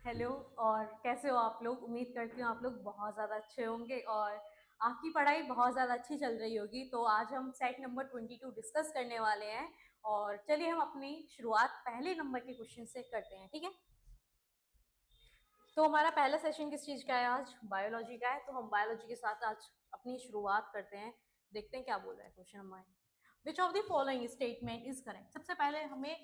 Hello. और कैसे हो आप लोग? उम्मीद करती हूँ आप लोग बहुत ज़्यादा अच्छे होंगे और आपकी पढ़ाई बहुत ज़्यादा अच्छी चल रही होगी। तो आज हम सेट नंबर 22 डिस्कस करने वाले हैं और चलिए हम अपनी शुरुआत पहले नंबर के क्वेश्चन से करते हैं, ठीक है। तो हमारा पहला सेशन किस चीज़ का है? आज बायोलॉजी का है। तो हम बायोलॉजी के साथ आज अपनी शुरुआत करते हैं। देखते हैं क्या बोल रहा है क्वेश्चन हमारे। Which of the following statement is correct? सबसे पहले हमें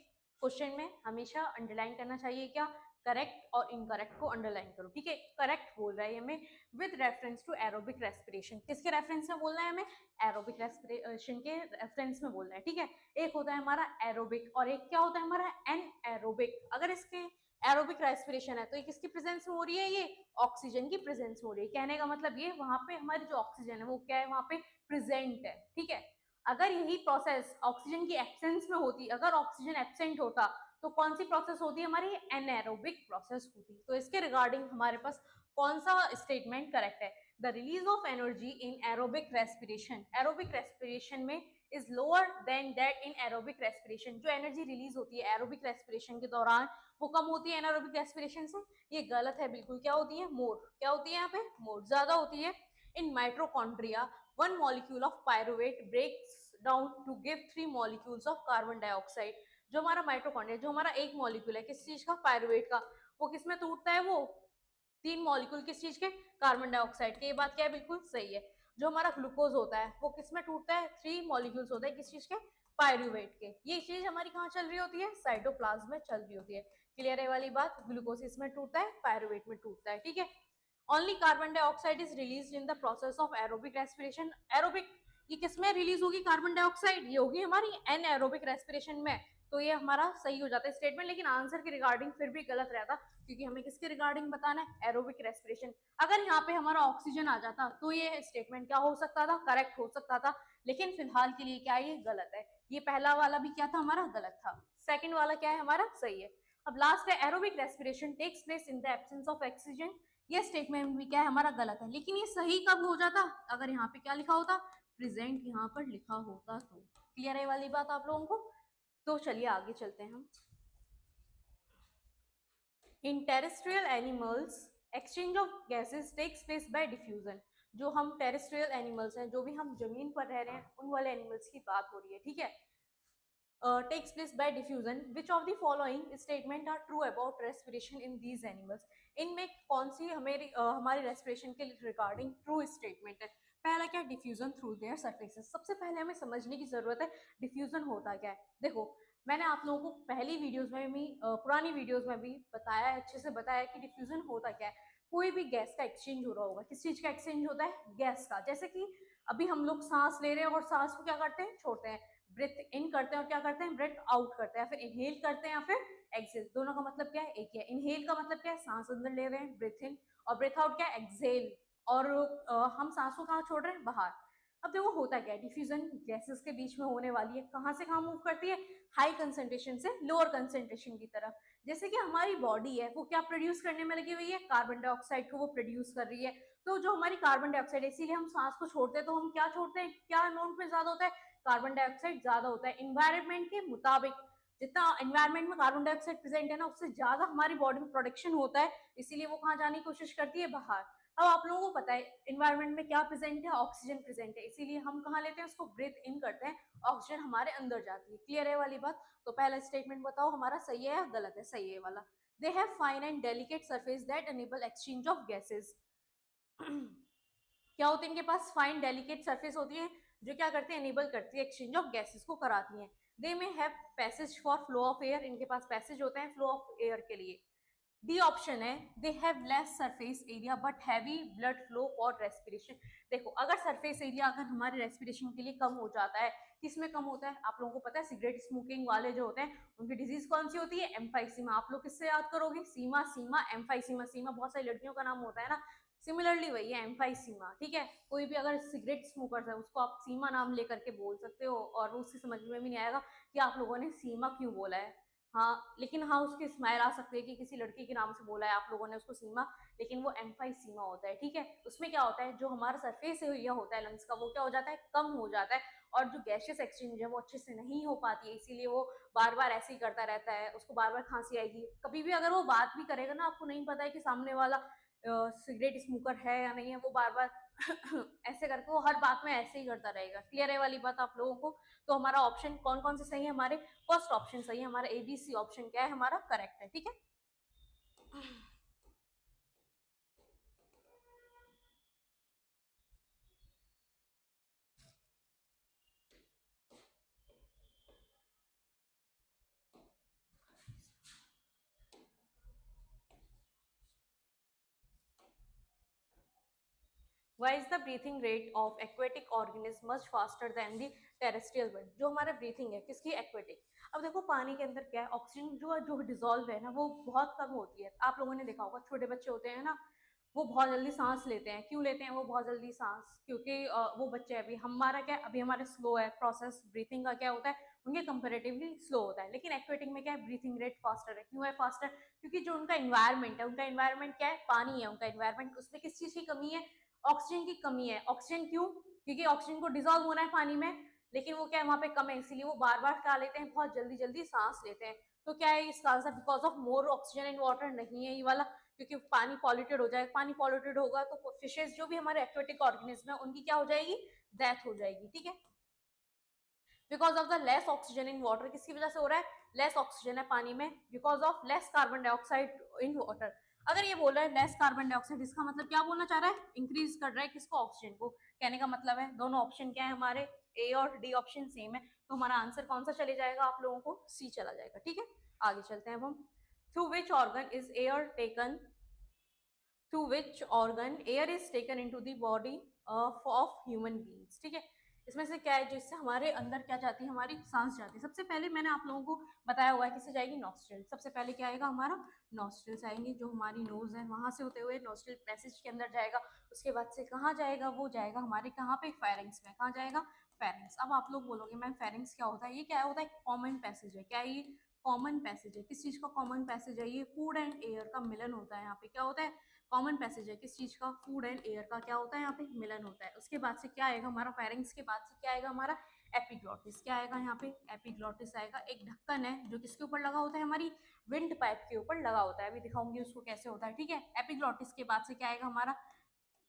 क्वेश्चन में हमेशा अंडरलाइन करना चाहिए क्या? करेक्ट और इनकरेक्ट को अंडरलाइन करो, ठीक है। करेक्ट बोल रहा है हमें with reference to aerobic respiration. किसके रेफरेंस में बोलना है हमें? एरोबिक रेस्पिरेशन के रेफरेंस में बोलना है, ठीक है। एक होता है हमारा एरोबिक और एक क्या होता है हमारा एन एरोबिक। अगर इसके एरोबिक रेस्पिरेशन है तो ये किसकी प्रेजेंस में हो रही है? ये ऑक्सीजन की प्रेजेंस में हो रही है। कहने का मतलब ये वहां पे हमारी जो ऑक्सीजन है वो क्या है? वहां पे प्रेजेंट है, ठीक है। अगर यही प्रोसेस ऑक्सीजन की एब्सेंस में होती, अगर ऑक्सीजन एब्सेंट होता तो कौन सी प्रोसेस होती? हमारी एनएरोबिक प्रोसेस होती। तो इसके रिगार्डिंग हमारे पास कौन सा स्टेटमेंट करेक्ट है? The release of energy in aerobic respiration, aerobic respiration में is lower than that in aerobic respiration. जो एनर्जी रिलीज होती है एरोबिक रेस्पिरेशन के दौरान वो कम होती है एनारोबिक रेस्पिरेशन से। ये गलत है बिल्कुल। क्या होती है? मोर। क्या होती है यहाँ पे? मोर ज्यादा होती है। In mitochondria one molecule of pyruvate breaks down to give 3 molecules of carbon dioxide. जो हमारा माइट्रोकॉन्ड्रिया, जो हमारा एक मॉलिक्यूल है किस चीज का? पायरुवेट का, वो किसमें टूटता है? वो 3 मॉलिक्यूल किस चीज के? कार्बन डाइऑक्साइड के। ये बात क्या है? बिल्कुल सही है। जो हमारा ग्लूकोज होता है वो किसमें टूटता है? 3 मॉलिक्यूल्स होता है किस चीज के? पायरुवेट के। ये चीज हमारी कहाँ चल रही होती है? साइटोप्लाज्म में चल रही होती है। क्लियर है वाली बात? ग्लूकोज इसमें टूटता है, पायरुवेट में टूटता है, ठीक है। Only carbon dioxide is release in the process of aerobic respiration. Aerobic ये किसमें रिलीज होगी कार्बन डाइऑक्साइड? ये होगी हमारी एन एरोबिक रेस्पिरेशन में। तो ये हमारा सही हो जाता है स्टेटमेंट, लेकिन आंसर के रिगार्डिंग फिर भी गलत रहता क्योंकि हमें किसके रिगार्डिंग बताना है? Aerobic respiration. अगर यहाँ पे हमारा ऑक्सीजन आ जाता तो ये स्टेटमेंट क्या हो सकता था? करेक्ट हो सकता था। लेकिन फिलहाल के लिए क्या है? ये गलत है। ये पहला वाला भी क्या था हमारा? गलत था। सेकंड वाला क्या है हमारा? सही है। अब लास्ट है aerobic respiration takes place in the absence of oxygen. ये स्टेटमेंट भी क्या है हमारा? गलत है। लेकिन ये सही कब हो जाता? अगर यहाँ पे क्या लिखा होता? प्रेजेंट यहाँ पर लिखा होता तो। क्लियर है वाली बात आप लोगों को? तो चलिए आगे चलते हैं हम। In terrestrial animals exchange of gases takes place by diffusion. जो हम टेरेस्ट्रियल एनिमल्स हैं, जो भी हम जमीन पर रह रहे हैं, उन वाले एनिमल्स की बात हो रही है, ठीक है। takes place by diffusion. Which of the following statement are true about respiration in these animals? इनमें कौन सी हमारी रेस्पिरेशन के रिगार्डिंग ट्रू स्टेटमेंट है? पहला क्या? Diffusion through their surfaces. सबसे पहले हमें समझने की जरूरत है डिफ्यूजन होता क्या है। देखो, मैंने आप लोगों को पहली वीडियोस में भी पुरानी वीडियोस में भी बताया है, अच्छे से बताया कि डिफ्यूजन होता क्या है। कोई भी गैस का एक्सचेंज हो रहा होगा। किस चीज का एक्सचेंज होता है? गैस का। जैसे कि अभी हम लोग सांस ले रहे हैं और सांस को क्या करते हैं? छोड़ते हैं। ब्रेथ इन करते हैं और क्या करते हैं? ब्रेथ आउट करते हैं। फिर इनहेल करते हैं या फिर एक्सेल। दोनों का मतलब क्या है? एक ही है। इनहेल का मतलब क्या है? सांस अंदर ले रहे हैं, ब्रेथ इन, और ब्रेथ आउट क्या है? एक्सेल। और हम सांस को कहाँ छोड़ रहे हैं? बाहर। अब देखो होता क्या है, डिफ्यूजन गैसेस के बीच में होने वाली है। कहाँ से कहाँ मूव करती है? हाई कंसेंट्रेशन से लोअर कंसेंट्रेशन की तरफ। जैसे कि हमारी बॉडी है वो क्या प्रोड्यूस करने में लगी हुई है? कार्बन डाइऑक्साइड को वो प्रोड्यूस कर रही है। तो जो हमारी कार्बन डाइऑक्साइड है, इसीलिए हम सांस को छोड़ते हैं तो हम क्या छोड़ते हैं? क्या अमाउंट में ज्यादा होता है? कार्बन डाइऑक्साइड ज्यादा होता है। इन्वायरमेंट के मुताबिक जितना एनवायरमेंट में कार्बन डाइऑक्साइड प्रेजेंट है ना, उससे ज्यादा हमारी बॉडी में प्रोडक्शन होता है। इसीलिए वो कहाँ जाने की कोशिश करती है? बाहर। अब आप लोगों को पता है इन्वायरमेंट में क्या प्रेजेंट है? ऑक्सीजन प्रेजेंट है। इसीलिए हम कहाँ लेते हैं? उसको ब्रीथ इन करते हैं, ऑक्सीजन हमारे अंदर जाती है। क्लियर है वाली बात? तो पहला स्टेटमेंट बताओ हमारा सही है या गलत है? सही है वाला। They have fine and delicate surface that enable exchange of gases. क्या होती है इनके पास? फाइन डेलिकेट सरफेस होती है जो क्या करती है? एनेबल करती है, एक्सचेंज ऑफ गैसेस को कराती है। दे में have passage for flow of air. इनके पास पैसेज होते हैं फ्लो ऑफ एयर के लिए। डी ऑप्शन है they have less surface area but heavy blood flow for respiration. देखो, अगर सरफेस एरिया अगर हमारे रेस्पिरेशन के लिए कम हो जाता है, किसमें कम होता है? आप लोगों को पता है सिगरेट स्मोकिंग वाले जो होते हैं उनकी डिजीज कौन सी होती है? एम्फाइसीमा। आप लोग किससे याद करोगे? सीमा, सीमा, एम्फाइसीमा। सीमा बहुत सारी लड़कियों का नाम होता है ना, सिमिलरली वही है एम्फाइसीमा, ठीक है। कोई भी अगर सिगरेट स्मोकर है उसको आप सीमा नाम लेकर के बोल सकते हो और उससे समझ में भी नहीं आएगा कि आप लोगों ने सीमा क्यों बोला है। हाँ, लेकिन हाँ उसकी स्माइल आ सकती है कि किसी लड़की के नाम से बोला है आप लोगों ने उसको सीमा, लेकिन वो एम्फाइसीमा होता है, ठीक है। उसमें क्या होता है, जो हमारा सरफेस एरिया होता है लंग्स का वो क्या हो जाता है, कम हो जाता है, और जो गैशियस एक्सचेंज है वो अच्छे से नहीं हो पाती है, इसीलिए वो बार बार ऐसे ही करता रहता है, उसको बार बार खांसी आएगी। कभी भी अगर वो बात भी करेगा ना, आपको नहीं पता है कि सामने वाला सिगरेट स्मोकर है या नहीं है, वो बार बार ऐसे करके वो हर बात में ऐसे ही करता रहेगा। क्लियर है वाली बात आप लोगों को? तो हमारा ऑप्शन कौन कौन से सही है हमारे? फर्स्ट ऑप्शन सही है हमारा, ABC ऑप्शन क्या है हमारा, करेक्ट है, ठीक है। Why is the breathing rate of aquatic organism much faster than the terrestrial one? जो हमारा ब्रीथिंग है किसकी, एक्वेटिक। अब देखो पानी के अंदर क्या है, ऑक्सीजन जो जो डिजोल्व है ना वो बहुत कम होती है। आप लोगों ने देखा होगा छोटे बच्चे होते हैं ना, वो बहुत जल्दी सांस लेते हैं। क्यों लेते हैं वो बहुत जल्दी सांस? क्योंकि वो बच्चे अभी, हमारा क्या अभी हमारे स्लो है प्रोसेस, ब्रीथिंग का क्या होता है उनके कंपेरेटिवली स्लो होता है। लेकिन एक्वेटिक में क्या है, ब्रीथिंग रेट फास्टर है। क्यों है फास्टर? क्योंकि जो उनका इन्वायरमेंट है, उनका इन्वायरमेंट क्या है, पानी है उनका इन्वायरमेंट, उसमें किस चीज की कमी है, ऑक्सीजन की कमी है। ऑक्सीजन क्यों? क्योंकि ऑक्सीजन को डिजोल्व होना है पानी में, लेकिन वो क्या है वहां पे कम है, इसीलिए वो बार बार क्या लेते हैं, बहुत जल्दी जल्दी सांस लेते हैं। तो क्या है इसका answer, because of more oxygen in water नहीं है ये वाला, क्योंकि पानी पॉल्यूटेड हो जाएगा। पानी पॉल्यूटेड होगा तो फिशेज जो भी हमारे एक्वेटिक ऑर्गेनिज्म है उनकी क्या हो जाएगी, डेथ हो जाएगी, ठीक है। Because of the less oxygen in water, किसकी वजह से हो रहा है, लेस ऑक्सीजन है पानी में, because of less carbon dioxide in water. अगर ये बोल रहा है लेस कार्बन डाइऑक्साइड, इसका मतलब क्या बोलना चाह रहा है, इंक्रीज कर रहा है किसको, ऑक्सीजन को। कहने का मतलब है दोनों ऑप्शन क्या है हमारे, ए और डी ऑप्शन सेम है, तो हमारा आंसर कौन सा चले जाएगा आप लोगों को, सी चला जाएगा, ठीक है। आगे चलते हैं अब हम। Through which organ is air taken, through which organ air is taken into the body of human beings, ठीक है। इसमें से क्या है जिससे हमारे अंदर क्या जाती है, हमारी सांस जाती है। सबसे पहले मैंने आप लोगों को बताया हुआ है किससे जाएगी, नॉस्ट्रिल। सबसे पहले क्या आएगा हमारा, नॉस्ट्रिल्स आएंगे, जो हमारी नोज है वहां से होते हुए नॉस्ट्रिल पैसेज के अंदर जाएगा। उसके बाद से कहाँ जाएगा, वो जाएगा हमारे कहाँ पे, फेरिंग्स में। कहाँ जाएगा, फेरिंग्स। अब आप लोग बोलोगे मैम फेरिंग्स क्या होता है, ये क्या होता है, कॉमन पैसेज है। क्या ये कॉमन पैसेज है, किस चीज का कॉमन पैसेज है, ये फूड एंड एयर का मिलन होता है। यहाँ पे क्या होता है, कॉमन पैसेज है, किस चीज का, फूड एंड एयर का क्या होता है, यहाँ पे मिलन होता है। उसके बाद से क्या आएगा हमारा, फेरिंग्स के बाद से क्या आएगा हमारा, एपिग्लॉटिस। क्या आएगा यहाँ पे, एपिग्लॉटिस आएगा। एक ढक्कन है जो किसके ऊपर लगा होता है, हमारी विंड पाइप के ऊपर लगा होता है। अभी दिखाऊंगी उसको कैसे होता है, ठीक है। एपिग्लॉटिस के बाद से क्या आएगा हमारा,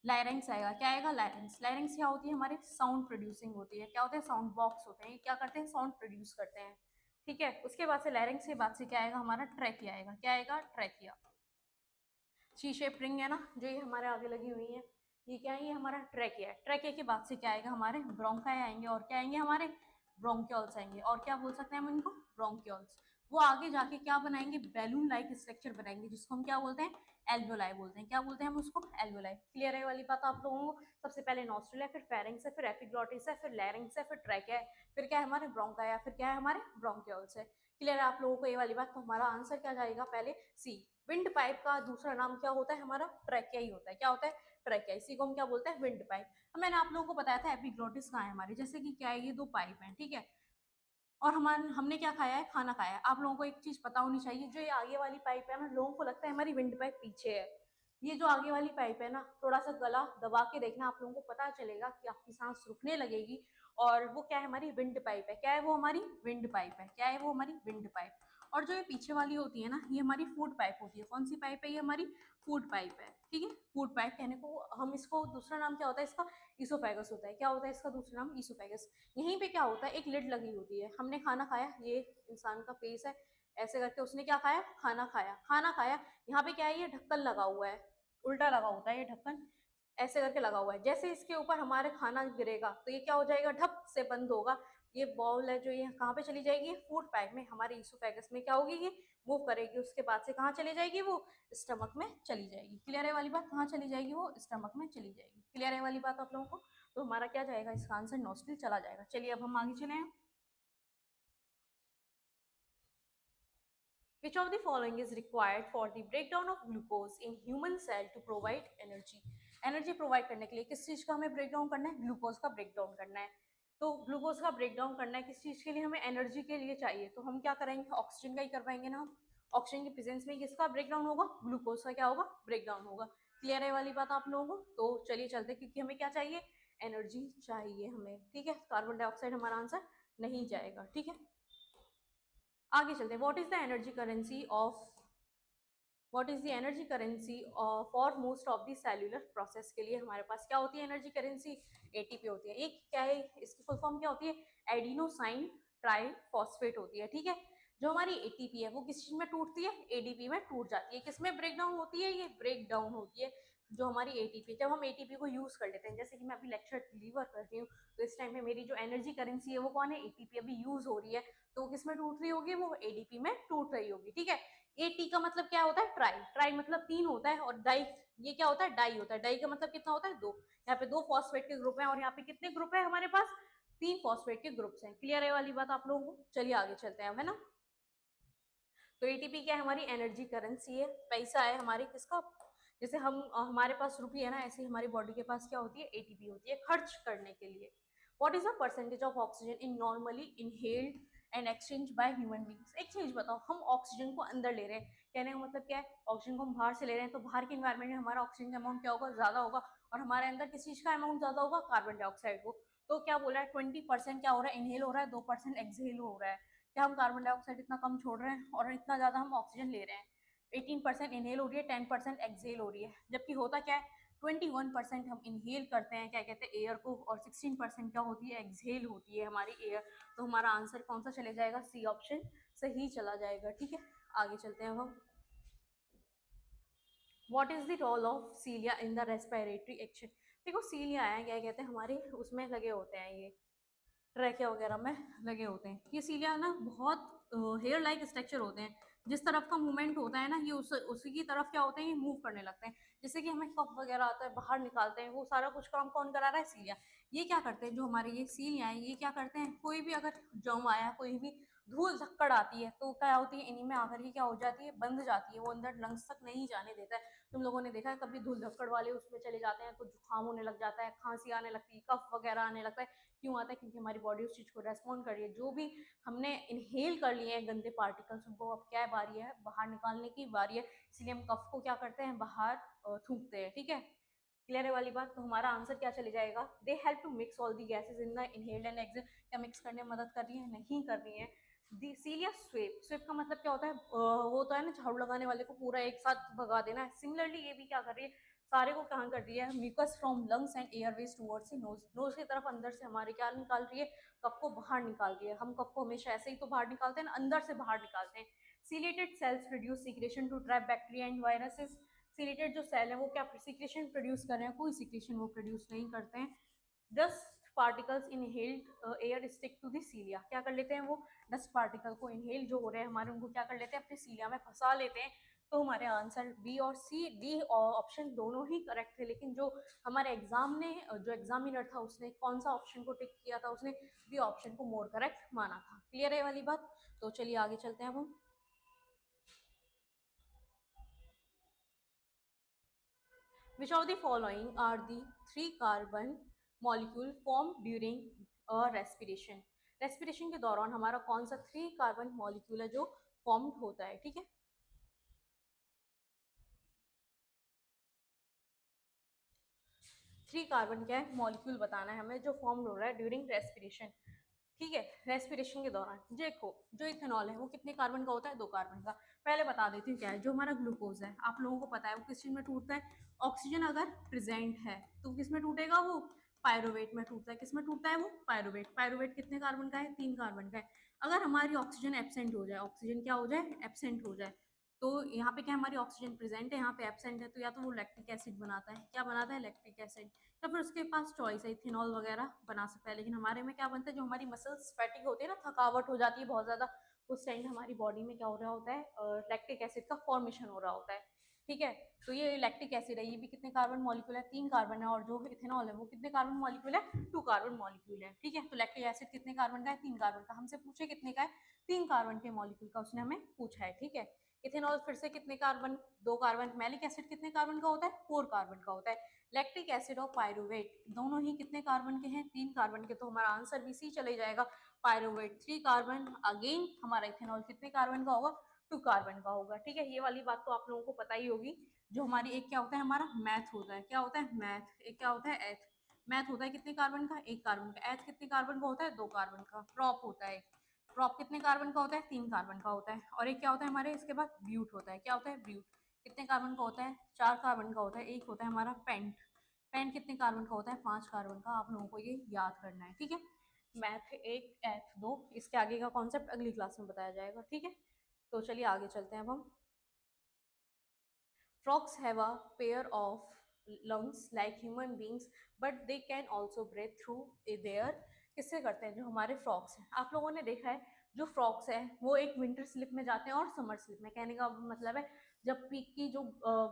लायरेंक्स आएगा। क्या आएगा, लायरेंक्स। लायरेंक्स क्या होती है, हमारे साउंड प्रोड्यूसिंग होती है। क्या होते हैं, साउंड बॉक्स होते हैं, ये क्या करते हैं, साउंड प्रोड्यूस करते हैं, ठीक है। उसके बाद से लायरेंक्स के बाद से क्या आएगा हमारा, ट्रैकिया आएगा। क्या आएगा, ट्रैकिया। शी शेप रिंग है ना जो ये हमारे आगे लगी हुई है, ये क्या है, ये हमारा ट्रैकिया है। ट्रैकिया के बाद से क्या आएगा हमारे, ब्रोंकाई आएंगे, और क्या आएंगे हमारे, ब्रोंक्योल्स आएंगे। और क्या बोल सकते हैं हम इनको, ब्रोंक्योल्स। वो आगे जाके क्या बनाएंगे, बैलून लाइक स्ट्रक्चर बनाएंगे, जिसको हम क्या बोलते हैं, एल्वियोलाई बोलते हैं। क्या बोलते हैं हम उसको, एल्वियोलाई। क्लियर है वाली बात आप लोगों को? सबसे पहले नॉस्ट्रल है, फिर फेरिंग्स है, फिर एपिग्लॉटिस है, फिर लैरिंग्स है, फिर ट्रैकिया है, फिर क्या है हमारे ब्रोंकाई है, फिर क्या है हमारे ब्रोंक्योल्स है। क्लियर है आप लोगों को ये वाली बात? तो हमारा आंसर क्या जाएगा, पहले सी। विंड पाइप का दूसरा नाम क्या होता है हमारा, ट्रैकिया ही होता है। क्या होता है, ट्रैकिया। इसी को हम क्या बोलते हैं, विंड पाइप। अब मैंने आप लोगों को बताया था एपिग्लॉटिस कहाँ है हमारे, जैसे कि क्या है, ये दो पाइप हैं, ठीक है। और हमने क्या खाया है, खाना खाया है। आप लोगों को एक चीज पता होनी चाहिए, जो ये आगे वाली पाइप है ना, लोगों को लगता है हमारी विंड पाइप पीछे है। ये जो आगे वाली पाइप है ना, थोड़ा सा गला दबा के देखना, आप लोगों को पता चलेगा कि आपकी सांस रुकने लगेगी। और वो क्या है, हमारी विंड पाइप है। क्या है वो, हमारी विंड पाइप है। क्या है वो, हमारी विंड पाइप। और जो ये पीछे वाली होती है ना, ये हमारी फूड पाइप होती है। कौन सी पाइप है, ये हमारी फूड पाइप है, ठीक है। फूड पाइप कहने को हम इसको, दूसरा नाम क्या होता है इसका, ईसोफेगस होता है। क्या होता है इसका दूसरा नाम, ईसोफेगस। यहीं पे क्या होता है, एक लिड लगी होती है। हमने खाना खाया, ये इंसान का फेस है, ऐसे करके उसने क्या खाया, खाना खाया। खाना खाया, यहाँ पे क्या है, ये ढक्कन लगा हुआ है, उल्टा लगा होता है ये ढक्कन, ऐसे करके लगा हुआ है। जैसे इसके ऊपर हमारे खाना गिरेगा तो ये क्या हो जाएगा, ढप से बंद होगा। ये बॉल है जो, ये कहाँ पे चली जाएगी, फूड पाइप में, हमारे ईसोफेगस में क्या होगी, ये मूव करेगी। उसके बाद से कहाँ चली जाएगी, वो स्टमक में चली जाएगी। क्लियर है वाली बात, कहाँ चली जाएगी, वो स्टमक में चली जाएगी। क्लियर है वाली बात आप लोगों को? तो हमारा क्या जाएगा, इसका आंसर नोस्ट्रिल चला जाएगा। चलिए अब हम आगे चले। Which of the following is required for the breakdown of glucose in human cell to provide energy? Energy provide करने के लिए किस चीज का हमें ब्रेकडाउन करना है, ग्लूकोज का ब्रेकडाउन करना है। तो ग्लूकोज का ब्रेक डाउन करना है किस चीज के लिए, हमें एनर्जी के लिए चाहिए, तो हम क्या करेंगे, ऑक्सीजन का ही कर पाएंगे ना हम। ऑक्सीजन की प्रेजेंस में किसका ब्रेक डाउन होगा, ग्लूकोज का क्या होगा, ब्रेक डाउन होगा। क्लियर है वाली बात आप लोगों को? तो चलिए चलते हैं, क्योंकि हमें क्या चाहिए, एनर्जी चाहिए हमें, ठीक है। कार्बन डाइऑक्साइड हमारा आंसर नहीं जाएगा, ठीक है। आगे चलते हैं, what is the energy currency of, what is the energy currency for most of the cellular process के लिए हमारे पास क्या होती है एनर्जी करेंसी, एटीपी होती है। एक क्या है, इसकी फुल फॉर्म क्या होती है, एडिनोसाइन ट्राई फॉस्फेट होती है, ठीक है। जो हमारी एटीपी है वो किस चीज में टूटती है, एडीपी में टूट जाती है। किसमें ब्रेक डाउन होती है, ये ब्रेक डाउन होती है जो हमारी एटीपी, जब हम एटीपी को यूज कर लेते हैं, जैसे कि मैं अभी लेक्चर डिलीवर कर रही हूँ, तो इस टाइम पे मेरी जो एनर्जी करेंसी है वो कौन है, एटीपी अभी यूज हो रही है, तो किसमें टूट रही होगी, वो एडीपी में टूट रही होगी, ठीक है। एटी का मतलब क्या होता है, ट्राई, ट्राई मतलब तीन होता है, और डाई ये क्या होता है, डाई होता है। डाई का मतलब कितना होता है, दो। यहाँ पे दो फॉस्फेट के ग्रुप हैं, और यहाँ पे कितने ग्रुप है हमारे पास, तीन फॉस्फेट के ग्रुप्स हैं। क्लियर है वाली बात आप लोगों को? चलिए आगे चलते हैं, है ना। तो एटीपी क्या है, हमारी एनर्जी करेंसी है, पैसा है हमारे किसका, जैसे हम हमारे पास रुपये है ना, ऐसे हमारी बॉडी के पास क्या होती है, एटीपी होती है खर्च करने के लिए। What is the percentage of oxygen in normally inhaled and exchange by human beings. एक चीज बताओ, हम ऑक्सीजन को अंदर ले रहे हैं, कहने का मतलब क्या है, ऑक्सीजन को हम बाहर से ले रहे हैं, तो बाहर के इन्वायरमेंट में हमारा ऑक्सीजन का अमाउंट क्या होगा, ज्यादा होगा, और हमारे अंदर किस चीज का अमाउंट ज्यादा होगा, कार्बन डाइऑक्साइड को। तो क्या बोला है, 20% क्या हो रहा है, इनहेल हो रहा है, 2% एक्सहेल हो रहा है। क्या हम कार्बन डाइऑक्साइड इतना कम छोड़ रहे हैं और इतना ज्यादा हम ऑक्सीजन ले रहे हैं। 18% इनहेल हो रही है, 10% एक्सहेल हो रही है, जबकि होता क्या है, 21% हम इनहेल करते हैं, क्या कहते हैं, एयर को, और 16% क्या होती है, एक्सहेल होती है हमारी एयर। तो हमारा आंसर कौन सा चले जाएगा, सी ऑप्शन सही चला जाएगा, ठीक है। आगे चलते हैं हम, what is the role of cilia in the respiratory action. देखो सीलिया है, क्या कहते हैं, हमारे उसमें लगे होते हैं, ये ट्रैकिया वगैरह में लगे होते हैं। ये सीलिया ना बहुत हेयर लाइक स्ट्रक्चर होते हैं, जिस तरफ का मूवमेंट होता है ना, ये उसी की तरफ क्या होते हैं, ये मूव करने लगते हैं। जैसे कि हमें कफ वगैरह आता है, बाहर निकालते हैं, वो सारा कुछ काम कौन करा रहा है, सीलिया। ये क्या करते हैं, जो हमारे ये सीलिया है, ये क्या करते हैं, कोई भी अगर जम आया, कोई भी धूल धक्कड़ आती है, तो क्या होती है, इन्हीं में आकर के क्या हो जाती है, बंध जाती है, वो अंदर लंग्स तक नहीं जाने देता है। तुम लोगों ने देखा है कभी धूल धक्कड़ वाले उसमें चले जाते हैं तो जुकाम होने लग जाता है, खांसी आने लगती है, कफ वगैरह आने लगता है। क्यों आता है, क्योंकि हमारी बॉडी उस चीज को रेस्पॉन्ड कर रही है। जो भी हमने इनहेल कर लिए हैं गंदे पार्टिकल्स, उनको अब क्या बारी है, बाहर निकालने की बारी है। इसलिए हम कफ को क्या करते हैं, बाहर थूकते हैं, ठीक है। क्लियर है वाली बात? तो हमारा आंसर क्या चले जाएगा, they help to mix all the gases in the inhaled and exhale. क्या मिक्स करने में मदद कर रही है, नहीं कर रही है। दी सीलिया स्वेप, स्वेप का मतलब क्या होता है, वो होता है ना झाड़ू लगाने वाले को पूरा एक साथ भगा देना है। सिमिलरली ये भी क्या कर रही है, सारे को कहाँ कर रही है, mucus from lungs and airways towards the nose, nose की तरफ अंदर से हमारे क्या निकाल रही है, कफ को बाहर निकाल रही है। हम कफ को हमेशा ऐसे ही तो बाहर निकालते हैं ना, अंदर से बाहर निकालते हैं। Ciliated cells produce secretion to trap bacteria and viruses. Ciliated जो सेल है वो क्या सीक्रेशन प्रोड्यूस कर रहे हैं, कोई सीक्रेशन वो प्रोड्यूस नहीं करते हैं। Dust particles inhaled air stick to the cilia, क्या कर लेते हैं वो, डस्ट पार्टिकल को इनहेल जो हो रहे हैं हमारे, उनको क्या कर लेते हैं, अपने सीलिया में फंसा लेते हैं। तो हमारे आंसर बी और सी, डी ऑप्शन दोनों ही करेक्ट थे, लेकिन जो हमारे एग्जाम ने, जो एग्जामिनर था उसने कौन सा ऑप्शन को टिक किया था, उसने बी ऑप्शन को मोर करेक्ट माना था। क्लियर है वाली बात? तो चलिए आगे चलते हैं हम। Which of the following are the three carbon molecule formed during a respiration? Respiration के दौरान हमारा कौन सा थ्री कार्बन मॉलिक्यूल है जो फॉर्म्ड होता है, ठीक है। थ्री कार्बन क्या है, मॉलिक्यूल बताना है हमें, जो फॉर्म्ड हो रहा है ड्यूरिंग रेस्पिरेशन, ठीक है। रेस्पिरेशन के दौरान देखो, जो इथेनॉल है वो कितने कार्बन का होता है, दो कार्बन का। पहले बता देती हूँ क्या है, जो हमारा ग्लूकोज है आप लोगों को पता है वो किस चीज में टूटता है, ऑक्सीजन अगर प्रेजेंट है तो किस में टूटेगा वो, पायरोवेट में टूटता है। किस में टूटता है वो, पायरोवेट। पायरोवेट कितने कार्बन का है, तीन कार्बन का है। अगर हमारी ऑक्सीजन एब्सेंट हो जाए, ऑक्सीजन क्या हो जाए, एब्सेंट हो जाए, तो यहाँ पे क्या हमारी ऑक्सीजन प्रेजेंट है, यहाँ पे एब्सेंट है, तो या तो वो लैक्टिक एसिड बनाता है, क्या बनाता है, लैक्टिक एसिड, या फिर उसके पास चॉइस है इथेनॉल वगैरह बना सकता है। लेकिन हमारे में क्या बनता है, जो हमारी मसल्स फैटिक होती है ना, थकावट हो जाती है बहुत ज्यादा, उस टाइम हमारी बॉडी में क्या हो रहा होता है, लैक्टिक एसिड का फॉर्मेशन हो रहा होता है, ठीक है। तो ये लैक्टिक एसिड है, ये भी कितने कार्बन मॉलिक्यूल है, तीन कार्बन है, और जो इथेनॉल है वो कितने कार्बन मॉलिक्यूल है, टू कार्बन मॉलिक्यूल है, ठीक है। तो लैक्टिक एसिड कितने कार्बन का है, तीन कार्बन का। हमसे पूछे कितने का है, तीन कार्बन के मॉलिक्यूल का उसने हमें पूछा है, ठीक है। इथेनॉल फिर से कितने कार्बन, 2 कार्बन। मैलिक एसिड कितने कार्बन का होता है, 4 कार्बन का होता है। लैक्टिक एसिड और पायरुवेट दोनों ही कितने कार्बन के हैं, 3 कार्बन के, तो हमारा आंसर भी सी चले जाएगा। Pyruvate 3 carbon. अगेन हमारा इथेनॉल कितने कार्बन का होगा, 2 कार्बन का होगा। ठीक है, ये वाली बात तो आप लोगों को पता ही होगी। जो हमारी एक क्या होता है, हमारा मैथ होता है, क्या होता है मैथ, एक क्या होता है एथ। मैथ होता है कितने कार्बन का, 1 कार्बन का। एथ कितने कार्बन का होता है, 2 कार्बन का। प्रॉप होता है, प्रॉप कितने कार्बन का होता है, 3 कार्बन का होता है। और एक क्या होता है हमारे इसके बाद ब्यूट होता है, क्या होता है ब्यूट, कितने कार्बन का होता है, 4 कार्बन का होता है। एक होता है हमारा पेंट, पेंट कितने कार्बन का होता है, 5 कार्बन का। आप लोगों को ये याद करना है, ठीक है। मैथ 1 एथ 2, इसके आगे का कॉन्सेप्ट अगली क्लास में बताया जाएगा, ठीक है। तो चलिए आगे चलते हैं अब हम। Frogs have a pair of lungs like human beings, but they can also breathe through the air. किससे करते हैं, जो हमारे फ्रॉक्स हैं। आप लोगों ने देखा है जो फ्रॉक्स हैं वो एक विंटर स्लिप में जाते हैं और समर स्लिप में। कहने का मतलब है जब पीक की जो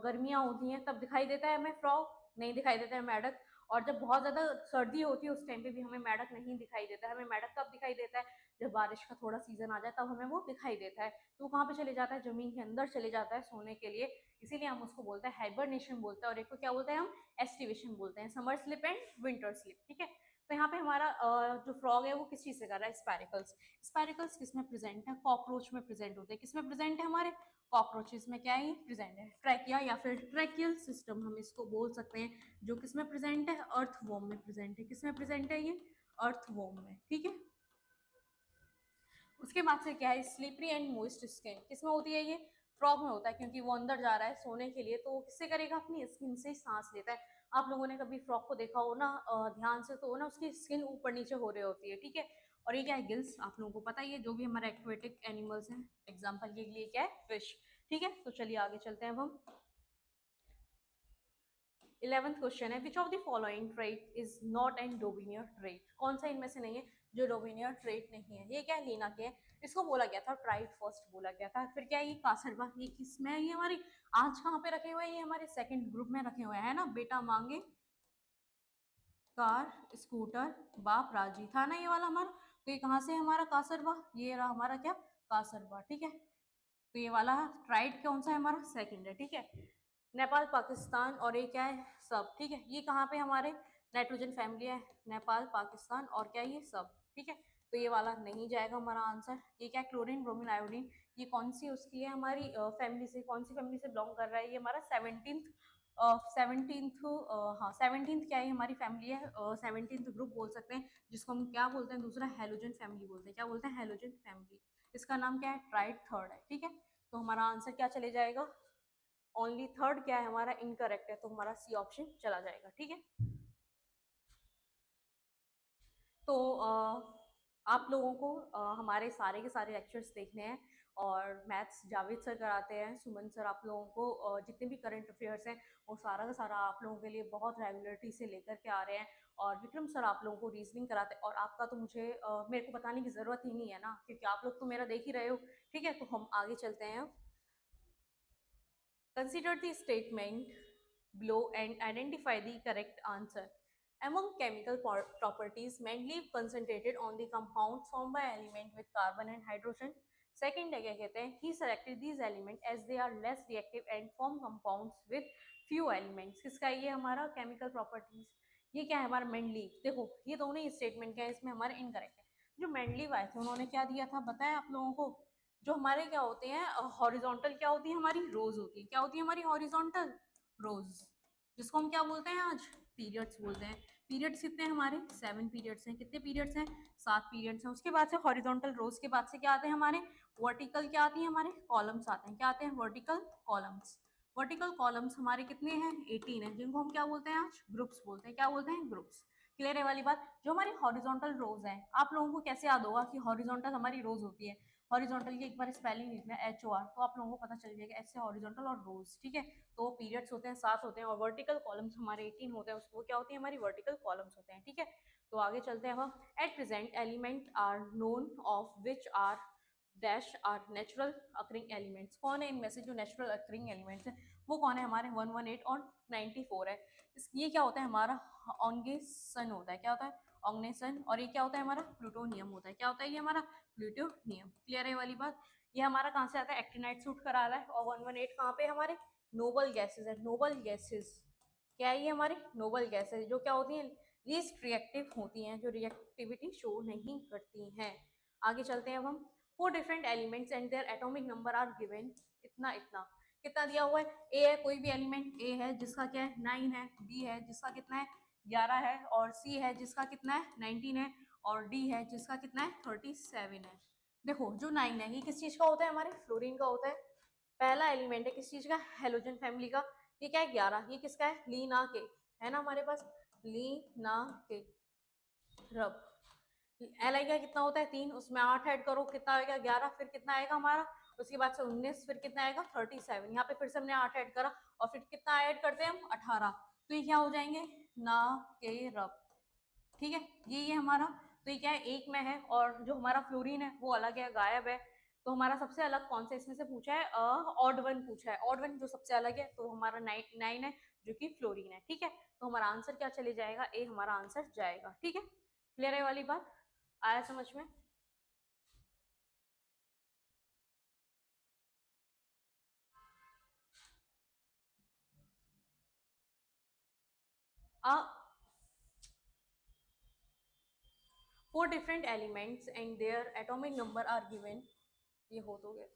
गर्मियाँ होती हैं तब दिखाई देता है हमें फ्रॉग, नहीं दिखाई देता है मेढक। और जब बहुत ज़्यादा सर्दी होती है उस टाइम पे भी हमें मेढक नहीं दिखाई देता है। हमें मेढक कब दिखाई देता है, जब बारिश का थोड़ा सीजन आ जाए तब हमें वो दिखाई देता है। तो वो कहाँ पे चले जाता है, जमीन के अंदर चले जाता है सोने के लिए। इसीलिए हम उसको बोलते हैं हाइबरनेशन बोलते हैं, और एक को क्या बोलते हैं हम, एस्टिवेशन बोलते हैं। Summer slip and winter slip, ठीक है। तो यहाँ पे हमारा जो फ्रॉग है वो किस चीज से कर रहा है, स्पैरिकल्स। स्पैरिकल्स किस में प्रेजेंट है, कॉकरोच में प्रेजेंट होते हैं। किस में प्रेजेंट है, हमारे कॉकरोचेस में क्या है प्रेजेंट है। ट्रैकिया या फिर ट्रैकियल सिस्टम हम इसको बोल सकते हैं, जो किस में प्रेजेंट है, अर्थवॉर्म में प्रेजेंट है। किस में प्रेजेंट है ये, अर्थवॉर्म में, ठीक है। उसके बाद से क्या है, स्लीपरी एंड मोइस्ट स्किन। किसमें होती है ये, फ्रॉग में होता है, क्योंकि वो अंदर जा रहा है सोने के लिए, तो वो किससे करेगा, अपनी स्किन से सांस लेता है। आप लोगों ने कभी फ्रॉग को देखा हो ना ध्यान से, तो ना उसकी स्किन ऊपर नीचे हो रही होती है, ठीक है। और ये क्या है, गिल्स। आप लोगों को पता ही है जो भी हमारे एक्वेटिक एनिमल्स हैं, एग्जाम्पल के लिए क्या है, फिश, ठीक है। तो चलिए आगे चलते हैं अब हम। 11th क्वेश्चन है, which of the following trait is not an डोमिनियर trait. कौन सा इनमें से नहीं है जो डोमिनियर ट्रेट नहीं है। ये क्या है, लीना के है। इसको बोला गया था ट्राइड फर्स्ट बोला गया था। फिर क्या है, ये कासरबा, ये किसमें है, ये हमारी आज कहाँ पे रखे हुए हैं, ये हमारे सेकंड ग्रुप में रखे हुए हैं ना। बेटा मांगे कार स्कूटर बाप राजी था ना ये वाला हमारा। तो ये कहाँ से है हमारा कासरबा, ये रहा हमारा क्या, कासरबा, ठीक है। तो ये वाला ट्राइड कौन सा है हमारा, सेकंड है, ठीक है। नेपाल पाकिस्तान और ये क्या है, सब, ठीक है। ये कहाँ पे हमारे नाइट्रोजन फैमिली है, नेपाल पाकिस्तान और क्या ये सब, ठीक है। तो ये वाला नहीं जाएगा हमारा आंसर। ये क्या, क्लोरीन ब्रोमीन आयोडीन, ये कौन सी उसकी है हमारी फैमिली से, कौन सी फैमिली से बिलोंग कर रहा है, ये हमारा 17th 17th हाँ 17th क्या है हमारी फैमिली है, 17th ग्रुप बोल सकते हैं, जिसको हम क्या बोलते हैं, दूसरा हेलोजन फैमिली बोलते हैं। क्या बोलते हैं, हेलोजन फैमिली। इसका नाम क्या है, ट्राइड थर्ड है, ठीक है। तो हमारा आंसर क्या चले जाएगा, ओनली थर्ड क्या है हमारा, इनकरेक्ट है, तो हमारा सी ऑप्शन चला जाएगा, ठीक है। तो आप लोगों को हमारे सारे के सारे लेक्चर्स देखने हैं, और मैथ्स जावेद सर कराते हैं, सुमन सर आप लोगों को जितने भी करंट अफेयर्स हैं वो सारा का सारा आप लोगों के लिए बहुत रेगुलरिटी से लेकर के आ रहे हैं। और विक्रम सर आप लोगों को रीजनिंग कराते हैं, और आपका तो मुझे मेरे को बताने की ज़रूरत ही नहीं है ना, क्योंकि आप लोग तो मेरा देख ही रहे हो, ठीक है। तो हम आगे चलते हैं। Consider the statement below and identify the correct answer. Among chemical properties mainly concentrated on the compounds formed by element with carbon and hydrogen. Second है क्या कहते हैं, he selected these elements as they are less reactive and form compounds with few elements. किसका ये हमारा chemical properties, ये क्या है हमारा मेंडली। देखो ये दोनों ही स्टेटमेंट क्या है, इसमें हमारे इनकरेक्ट है। जो मेंडली आए थे उन्होंने क्या दिया था बताया आप लोगों को, जो हमारे क्या होते हैं हॉरिजॉन्टल, क्या होती है हमारी रोज होती है, क्या होती है हमारी हॉरिजॉन्टल रोज, जिसको हम क्या बोलते हैं आज, पीरियड्स बोलते हैं। पीरियड्स कितने हैं हमारे, 7 पीरियड्स हैं। कितने पीरियड्स हैं, 7 पीरियड्स हैं। उसके बाद से हॉरिजॉन्टल रोज के बाद से क्या आते हैं हमारे, वर्टिकल क्या आती है हमारे, कॉलम्स आते हैं। क्या आते हैं, वर्टिकल कॉलम्स। वर्टिकल कॉलम्स हमारे कितने हैं, 18 हैं, जिनको हम क्या बोलते हैं आज, ग्रुप्स बोलते हैं। क्या बोलते हैं, ग्रुप्स। क्लियर है वाली बात। जो हमारी हॉरिजॉन्टल रोज है, आप लोगों को कैसे याद होगा कि हॉरिजॉन्टल हमारी रोज होती है। हॉरिजॉन्टल की एक बार स्पेलिंग लिखना है HOR, तो आप लोगों को पता चल जाएगा ऐसे हॉरिजॉन्टल और रोज, ठीक है। तो पीरियड्स होते हैं 7 होते हैं, और वर्टिकल कॉलम्स हमारे 18 होते हैं, उसको क्या होती है हमारी वर्टिकल कॉलम्स होते हैं, ठीक है। तो आगे चलते हैं हम। At present element are known of which are dash are natural occurring elements. कौन है इनमें से जो नेचुरल अकरिंग एलिमेंट्स हैं, वो कौन है हमारे 118 और 94 है। ये क्या होता है हमारा, ऑंगेसन होता है। क्या होता है, ऑंगनेसन। और ये क्या होता है हमारा, प्लूटोनियम होता है। क्या होता है ये हमारा, प्लूटोनियम। क्लियर है वाली बात। ये हमारा कहाँ से आता है, एक्टिनाइड सूट करा रहा है। और 118 कहाँ पे हमारे, नोबल गैसेज है। नोबल गैसेज क्या है, ये हमारी नोबल गैसेज जो क्या होती हैं, लीस्ट रिएक्टिव होती हैं, जो रिएक्टिविटी शो नहीं करती हैं। आगे चलते हैं अब हम। 4 different elements and their atomic number are given. इतना इतना कितना दिया हुआ है, ए है, कोई भी एलिमेंट ए है जिसका क्या है 9 है, बी है जिसका कितना है 11 है, और सी है जिसका कितना है 19 है, और डी है जिसका कितना है 37 है। देखो जो 9 है ये किस चीज का होता है, हमारे फ्लोरीन का होता है। पहला एलिमेंट है किस चीज का, हेलोजन फैमिली का। ये क्या है 11, ये किसका है, लीना के, है ना हमारे पास लीना के रब। एल आई का कितना होता है 3, उसमें 8 ऐड करो कितना आएगा 11, फिर कितना आएगा हमारा, उसके बाद से 19, फिर कितना आएगा 37। यहाँ पे फिर से हमने 8 ऐड करा, और फिर कितना ऐड करते हैं हम 18। तो ये क्या हो जाएंगे, ना के रब। ठीक है, ये हमारा, तो ये क्या है एक में है, और जो हमारा फ्लोरीन है वो अलग है, गायब है। तो हमारा सबसे अलग कौन सा इसमें से पूछा है, ऑड वन पूछा है, ऑड वन जो सबसे अलग है, तो हमारा 9 है जो कि फ्लोरीन है। ठीक है, तो हमारा आंसर क्या चले जाएगा, ए हमारा आंसर जाएगा। ठीक है, क्लियर है वाली बात, आया समझ में। uh, 4 different elements and their atomic number are given। ये हो तो गया।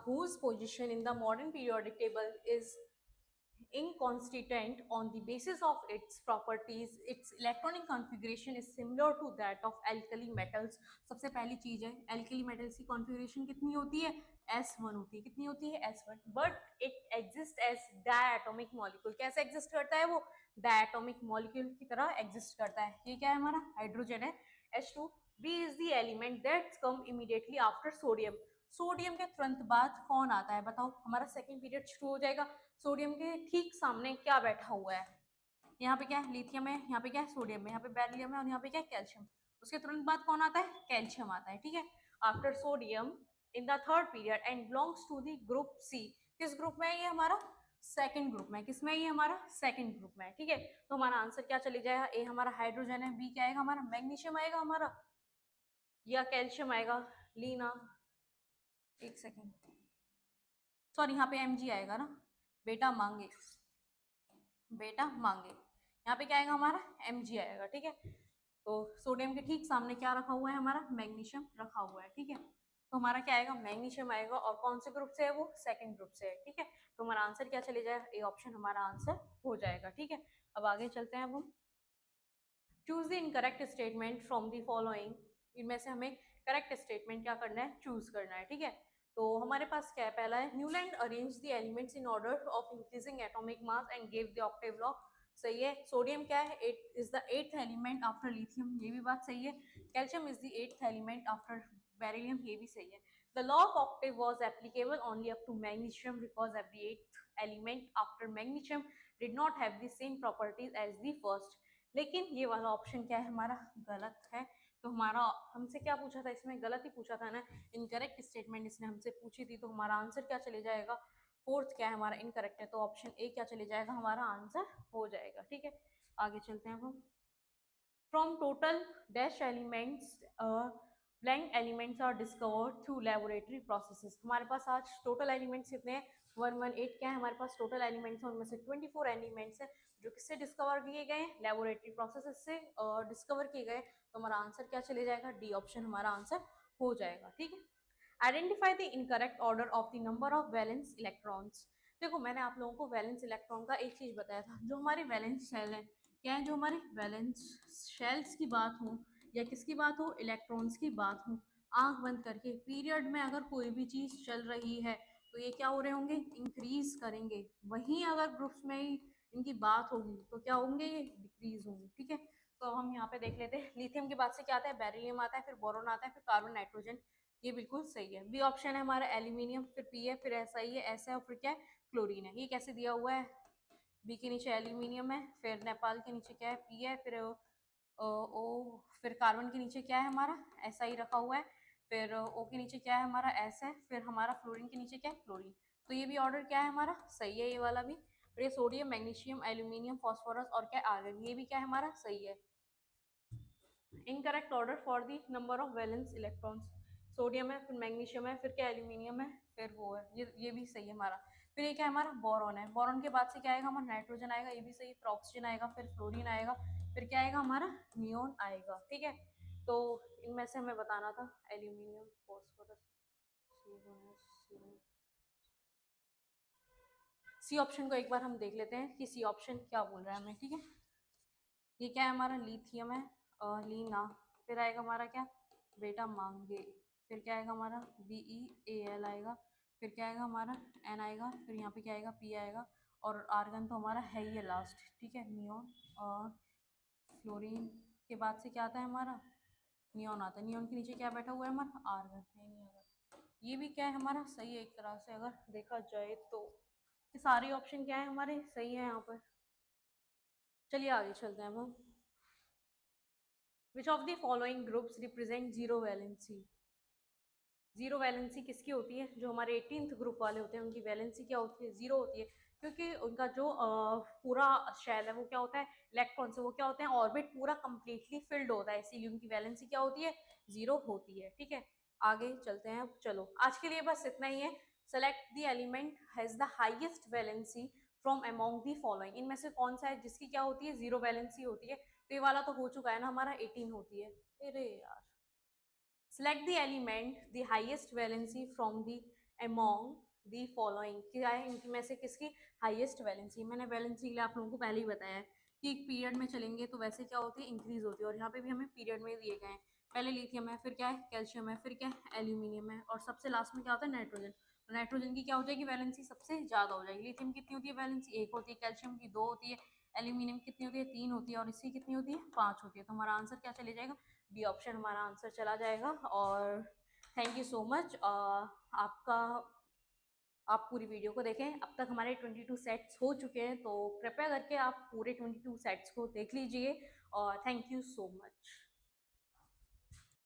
Whose position in the modern periodic table is inconstant on the basis of its properties, its electronic configuration is similar to that of alkali metals। सबसे पहली चीज है, alkali metals की configuration कितनी होती है, S1 होती है। कितनी होती है, S1, but it exists as diatomic molecule। कैसे exist करता है वो, diatomic molecule की तरह exist करता है। ये क्या है हमारा, हाइड्रोजन है H2। B is the element that come immediately after sodium। Sodium के तुरंत बाद कौन आता है बताओ, हमारा सेकंड पीरियड शुरू हो जाएगा। सोडियम के ठीक सामने क्या बैठा हुआ है, यहाँ पे क्या है लिथियम है, यहाँ पे क्या है सोडियम है, यहाँ पे बेरिलियम है, और यहाँ पे क्या है कैल्शियम। उसके तुरंत बाद कौन आता है, कैल्शियम आता है। ठीक है, after sodium in the third period and belongs to the group C. किस ग्रुप में है ये हमारा, सेकंड ग्रुप में। किसमें ये हमारा, सेकंड ग्रुप में है। ठीक है, तो हमारा आंसर क्या चले जाएगा, ए हमारा हाइड्रोजन है, बी क्या आएगा हमारा मैग्नीशियम आएगा हमारा, या कैल्शियम आएगा, लीना एक सेकेंड, सॉरी यहाँ पे एम आएगा ना, बेटा मांगे, बेटा मांगे, यहाँ पे क्या आएगा हमारा एम आएगा। ठीक है, तो सोडियम के ठीक सामने क्या रखा हुआ है हमारा, मैग्नीशियम रखा हुआ है। ठीक है, तो हमारा क्या आएगा, मैग्नीशियम आएगा, और कौन से ग्रुप से है वो, सेकंड ग्रुप से है। ठीक है, तो हमारा आंसर क्या चले जाएगा, ए ऑप्शन हमारा आंसर हो जाएगा। ठीक है, अब आगे चलते हैं। अब हम choose the incorrect statement from the following. इनमें से हमें करेक्ट स्टेटमेंट क्या करना है, चूज करना है। ठीक है, तो हमारे पास क्या है, पहला है Newland arrange the elements in order of increasing atomic mass and give the octave law. सही है, सोडियम क्या है, it is the 8th element after lithium, ये भी बात सही है। Calcium is the 8th element after beryllium, ये भी सही है। The law of octave was applicable only up to magnesium because every 8th element after magnesium did not have the same properties as the first. लेकिन ये वाला option क्या है हमारा, गलत है। तो हमारा हमसे क्या पूछा था, इसमें गलत ही पूछा था ना, इनकरेक्ट स्टेटमेंट इसने हमसे पूछी थी। तो हमारा आंसर क्या चले जाएगा, फोर्थ क्या है हमारा इनकरेक्ट है, तो ऑप्शन ए क्या चले जाएगा, हमारा आंसर हो जाएगा। ठीक है, आगे चलते हैं हम। From total dash elements blank elements are discovered through laboratory processes. हमारे पास आज टोटल एलिमेंट्स कितने हैं, 118 क्या है हमारे पास टोटल एलिमेंट्स हैं, उनमें से 24 एलिमेंट्स हैं जो किससे डिस्कवर किए गए, लेबोरेटरी प्रोसेसेस से डिस्कवर किए गए। तो हमारा आंसर क्या चले जाएगा, डी ऑप्शन हमारा आंसर हो जाएगा। ठीक है, identify the incorrect order of the number of valence electrons. देखो मैंने आप लोगों को वैलेंस इलेक्ट्रॉन का एक चीज बताया था, जो हमारे वैलेंस शेल है, क्या है, जो हमारे वैलेंस शेल्स की बात हो या किसकी बात हो, इलेक्ट्रॉन्स की बात हो, आंख बंद करके पीरियड में अगर कोई भी चीज चल रही है तो ये क्या हो रहे होंगे, इंक्रीज करेंगे। वहीं अगर ग्रुप्स में ही इनकी बात होगी तो क्या होंगे, ये डिक्रीज होंगे। ठीक है, तो हम यहाँ पे देख लेते हैं, लिथियम के बाद से क्या आता है, बेरिलियम आता है, फिर बोरोन आता है, फिर कार्बन नाइट्रोजन। ये बिल्कुल सही है, बी ऑप्शन है हमारा एल्यूमिनियम, फिर पी है, फिर ऐसा ही है, ऐसा है, और फिर क्या है, क्लोरीन है। ये कैसे दिया हुआ है, बी के नीचे एल्यूमिनियम है, फिर नेपाल के नीचे क्या है, पी है, फिर ओ, फिर कार्बन के नीचे क्या है हमारा, ऐसा ही रखा हुआ है, फिर ओ के नीचे क्या है हमारा, ऐसा है, फिर हमारा फ्लोरीन के नीचे क्या है, क्लोरीन। तो ये भी ऑर्डर क्या है हमारा, सही है ये वाला भी। फिर ये सोडियम, मैग्नीशियम, एल्यूमिनियम, फॉस्फोरस और क्या आर्गन, ये भी क्या है हमारा सही है। Incorrect order for the number of valence electrons, sodium है, फिर मैग्नीशियम है, फिर क्या एल्यूमिनियम है, फिर वो है, ये भी सही है हमारा। फिर ये क्या है हमारा बोरॉन है, बोरॉन के बाद से क्या आएगा हमारा नाइट्रोजन आएगा, ये भी सही, फिर ऑक्सीजन आएगा, फिर फ्लोरीन आएगा, फिर क्या आएगा हमारा नियोन आएगा। ठीक है, तो इनमें से हमें बताना था एल्यूमिनियम, फॉस्फोरस, सी ऑप्शन को एक बार हम देख लेते हैं कि सी ऑप्शन क्या बोल रहा है हमें। ठीक है, ये क्या है हमारा लिथियम है, लीना, फिर आएगा हमारा क्या बेटा मांगे, फिर क्या आएगा हमारा BeAl आएगा, फिर क्या आएगा हमारा N आएगा, फिर यहाँ पे क्या आएगा P आएगा, और आर्गन तो हमारा है ही है लास्ट। ठीक है, नियोन और फ्लोरीन के बाद से क्या आता है हमारा नियोन आता है, नियोन के नीचे क्या बैठा हुआ है हमारा आर्गन है नहीं अगर, ये भी क्या है हमारा सही है एक तरह से अगर देखा जाए तो, ये सारे ऑप्शन क्या है हमारे सही है यहाँ पर। चलिए आगे चलते हैं अब हम। Which of the following groups represent zero valency? Zero valency किसकी होती है, जो हमारे 18th ग्रुप वाले होते हैं उनकी वैलेंसी क्या होती है, जीरो होती है, क्योंकि उनका जो पूरा शेल है वो क्या होता है इलेक्ट्रॉन से, वो क्या होते हैं ऑर्बिट पूरा कंप्लीटली फिल्ड होता है, इसीलिए उनकी वैलेंसी क्या होती है जीरो होती है। ठीक है, आगे चलते हैं। चलो आज के लिए बस इतना ही है। Select the element has the highest valency from among the following, इनमें से कौन सा है जिसकी क्या होती है जीरो वैलेंसी होती है, तो ये वाला तो हो चुका है ना हमारा 18 होती है। अरे यार, select the element the highest valency from the among the following, क्या है इनकी में से किसकी हाईएस्ट वैलेंसी, मैंने वैलेंसी के लिए आप लोगों को पहले ही बताया है कि एक पीरियड में चलेंगे तो वैसे क्या होती है इंक्रीज होती है, और यहाँ पे भी हमें पीरियड में दिए गए हैं, पहले लिथियम है, फिर क्या है कैल्शियम है, फिर क्या है एल्यूमिनियम है, और सबसे लास्ट में क्या होता है नाइट्रोजन। नाइट्रोजन की क्या हो जाएगी वैलेंसी सबसे ज्यादा हो जाएगी, लिथियम कितनी होती है वैलेंसी एक होती है, कैल्शियम की दो होती है, एल्यूमिनियम कितनी होती है तीन होती है, और इसकी कितनी होती है पांच होती है, तो हमारा आंसर क्या चले जाएगा बी ऑप्शन हमारा आंसर चला जाएगा। और थैंक यू सो मच आपका, आप पूरी वीडियो को देखें, अब तक हमारे 22 सेट्स हो चुके हैं, तो कृपया करके आप पूरे 22 सेट्स को देख लीजिए और थैंक यू सो मच।